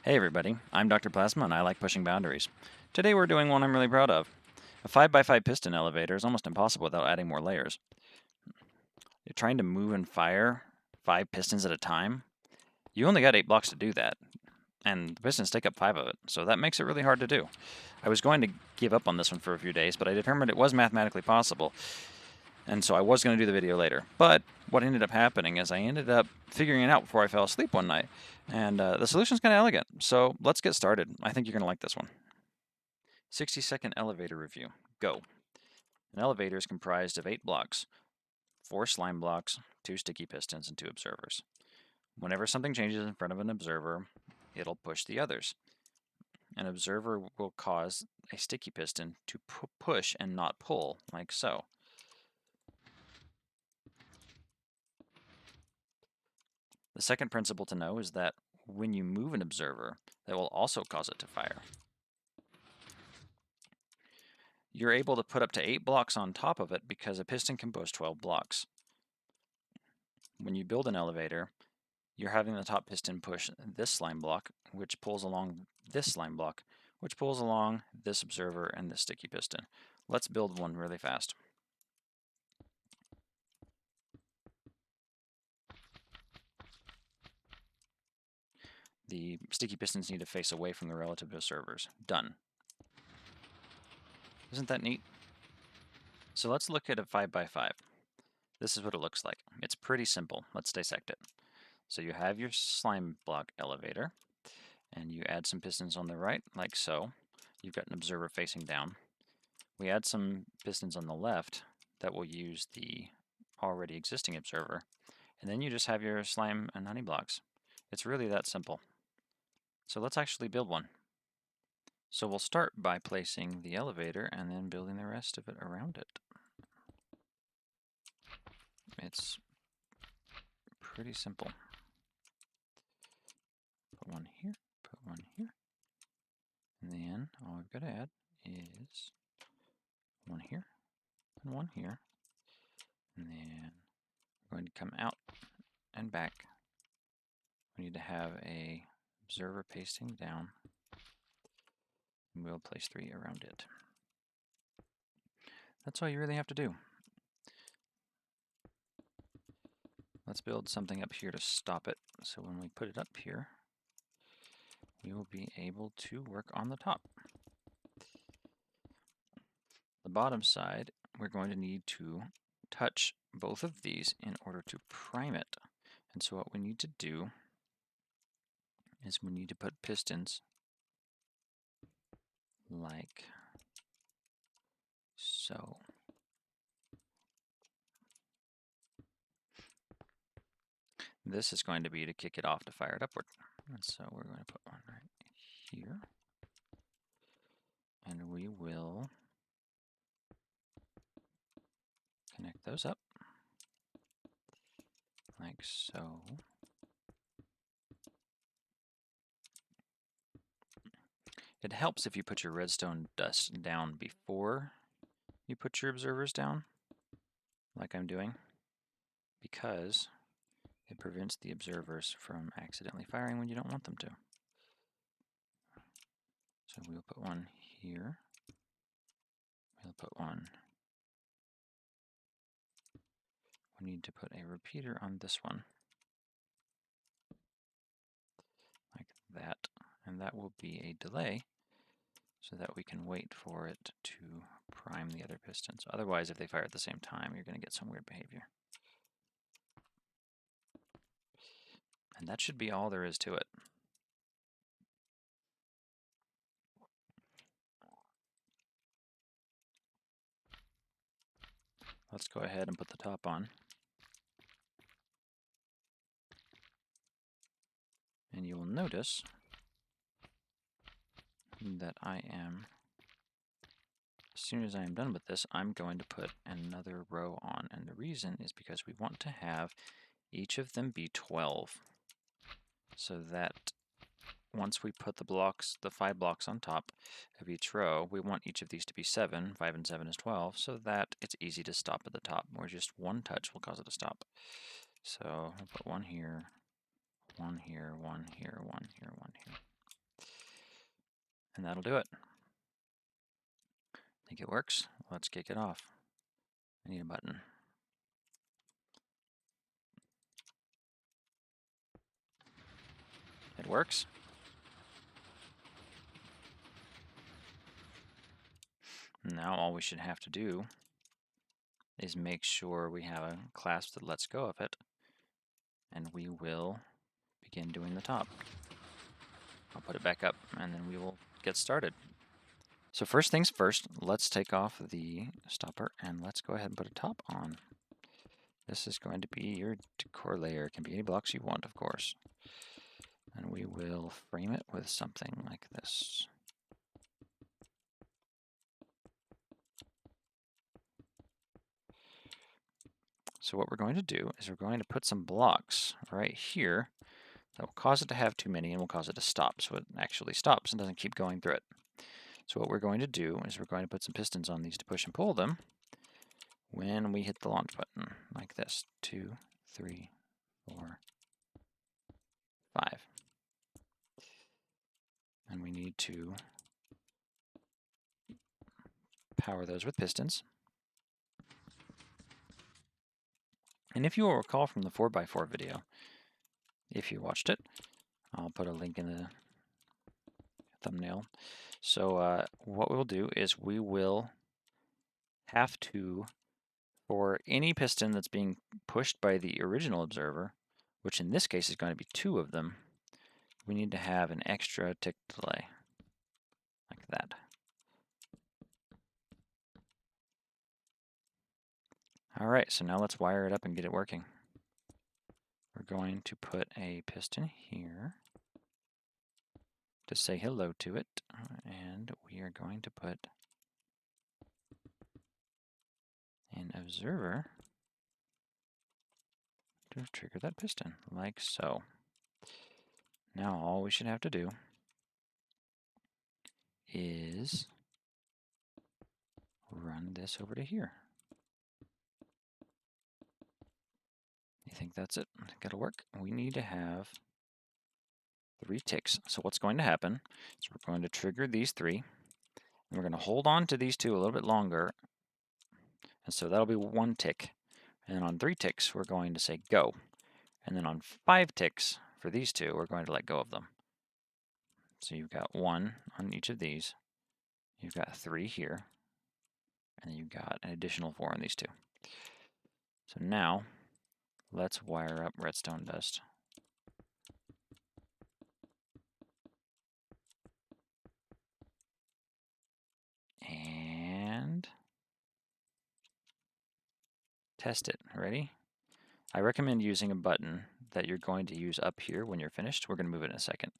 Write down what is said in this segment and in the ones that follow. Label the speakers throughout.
Speaker 1: Hey everybody, I'm Dr. Plasma and I like pushing boundaries. Today we're doing one I'm really proud of. A 5x5 piston elevator is almost impossible without adding more layers. You're trying to move and fire 5 pistons at a time? You only got 8 blocks to do that, and the pistons take up 5 of it, so that makes it really hard to do. I was going to give up on this one for a few days, but I determined it was mathematically possible, and so I was going to do the video later. But what ended up happening is I ended up figuring it out before I fell asleep one night, and the solution's kind of elegant, so let's get started. I think you're going to like this one. 60-second elevator review. Go. An elevator is comprised of 8 blocks, 4 slime blocks, 2 sticky pistons, and 2 observers. Whenever something changes in front of an observer, it'll push the others. An observer will cause a sticky piston to push and not pull, like so. The second principle to know is that when you move an observer, that will also cause it to fire. You're able to put up to 8 blocks on top of it because a piston can push 12 blocks. When you build an elevator, you're having the top piston push this slime block, which pulls along this slime block, which pulls along this observer and this sticky piston. Let's build one really fast. The sticky pistons need to face away from the relative observers. Done. Isn't that neat? So let's look at a 5x5. This is what it looks like. It's pretty simple. Let's dissect it. So you have your slime block elevator, and you add some pistons on the right, like so. You've got an observer facing down. We add some pistons on the left that will use the already existing observer, and then you just have your slime and honey blocks. It's really that simple. So let's actually build one. So we'll start by placing the elevator and then building the rest of it around it. It's pretty simple. Put one here, put one here, and then all I've got to add is one here and one here, and then we're going to come out and back. We need to have a observer pasting down, and we'll place 3 around it. That's all you really have to do. Let's build something up here to stop it, so when we put it up here, we will be able to work on the top. The bottom side, we're going to need to touch both of these in order to prime it. And so what we need to do is we need to put pistons like so. This is going to be to kick it off to fire it upward. And so we're going to put one right here. And we will connect those up like so. It helps if you put your redstone dust down before you put your observers down, like I'm doing, because it prevents the observers from accidentally firing when you don't want them to. So we'll put one here. We'll put one. We need to put a repeater on this one, like that, and that will be a delay so that we can wait for it to prime the other pistons. Otherwise, if they fire at the same time, you're going to get some weird behavior. And that should be all there is to it. Let's go ahead and put the top on. And you will notice that as soon as I am done with this, I'm going to put another row on. And the reason is because we want to have each of them be 12. So that once we put the 5 blocks on top of each row, we want each of these to be 7. 5 and 7 is 12, so that it's easy to stop at the top, where just one touch will cause it to stop. So I'll put one here, one here, one here, one here, one here. And that'll do it. Think it works? Let's kick it off. I need a button. It works. Now all we should have to do is make sure we have a clasp that lets go of it, and we will begin doing the top. I'll put it back up, and then we will get started. So first things first, let's take off the stopper, and let's go ahead and put a top on. This is going to be your decor layer. It can be any blocks you want, of course. And we will frame it with something like this. So what we're going to do is we're going to put some blocks right here that will cause it to have too many and will cause it to stop, so it actually stops and doesn't keep going through it. So what we're going to do is we're going to put some pistons on these to push and pull them when we hit the launch button, like this. 2, 3, 4, 5. And we need to power those with pistons. And if you will recall from the 4x4 video, if you watched it, I'll put a link in the thumbnail. So what we'll do is we will have to, for any piston that's being pushed by the original observer, which in this case is going to be 2 of them, we need to have an extra tick delay, like that. All right, so now let's wire it up and get it working. We're going to put a piston here to say hello to it, and we are going to put an observer to trigger that piston, like so. Now all we should have to do is run this over to here. You think that's it? I think it'll work. We need to have 3 ticks. So what's going to happen is we're going to trigger these 3, and we're going to hold on to these 2 a little bit longer, and so that'll be 1 tick. And then on 3 ticks, we're going to say go. And then on 5 ticks for these 2, we're going to let go of them. So you've got 1 on each of these, you've got 3 here, and then you've got an additional 4 on these 2. So now, let's wire up redstone dust. And test it. Ready? I recommend using a button that you're going to use up here when you're finished. We're going to move it in a second.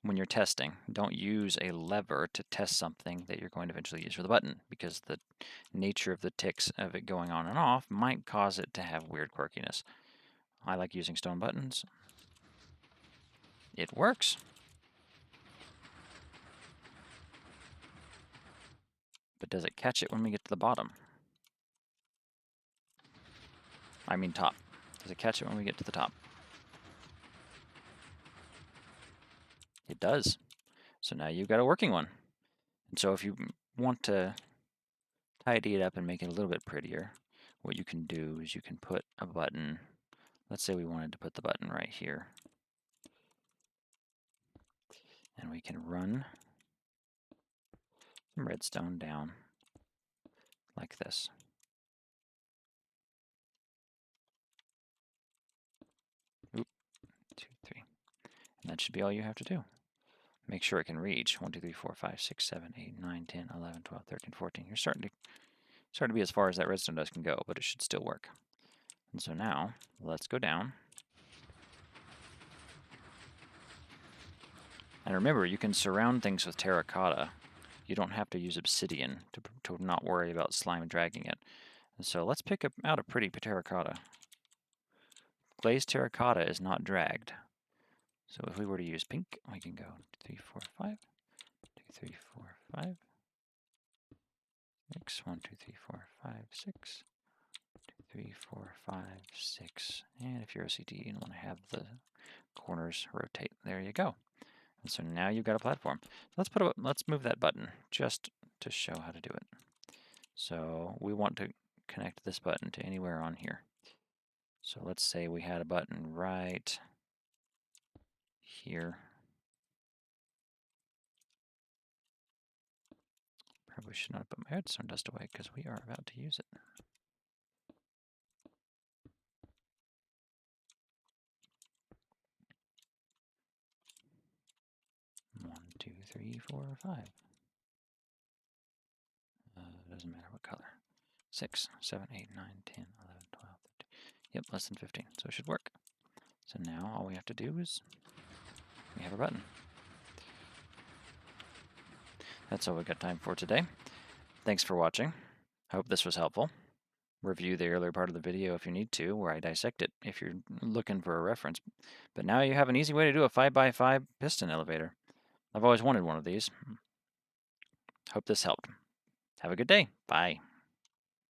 Speaker 1: When you're testing, don't use a lever to test something that you're going to eventually use for the button, because the nature of the ticks of it going on and off might cause it to have weird quirkiness. I like using stone buttons. It works. But does it catch it when we get to the bottom? I mean top. Does it catch it when we get to the top? It does. So now you've got a working one. And so if you want to tidy it up and make it a little bit prettier, what you can do is you can put a button. Let's say we wanted to put the button right here. And we can run some redstone down like this. Oop, 2, 3. And that should be all you have to do. Make sure it can reach 1, 2, 3, 4, 5, 6, 7, 8, 9, 10, 11, 12, 13, 14. You're starting to be as far as that redstone dust can go, but it should still work. And so now, let's go down. And remember, you can surround things with terracotta. You don't have to use obsidian to not worry about slime dragging it. And so let's pick out a pretty terracotta. Glazed terracotta is not dragged. So if we were to use pink, we can go 2, 3, 4, 5, 2, 3, 4, 5, 6, 1, 2, 3, 4, 5, 6, 2, 3, 4, 5, 6. And if you're OCD and want to have the corners rotate, there you go. And so now you've got a platform. Let's move that button just to show how to do it. So we want to connect this button to anywhere on here. So let's say we had a button right here. Probably should not put my redstone dust away because we are about to use it. 1, 2, 3, 4, 5. Doesn't matter what color. 6, 7, 8, 9, 10, 11, 12, 13. Yep, less than 15. So it should work. So now all we have to do is we have a button. That's all we've got time for today. Thanks for watching. I hope this was helpful. Review the earlier part of the video if you need to, where I dissect it if you're looking for a reference. But now you have an easy way to do a 5x5 piston elevator. I've always wanted one of these. Hope this helped. Have a good day. Bye.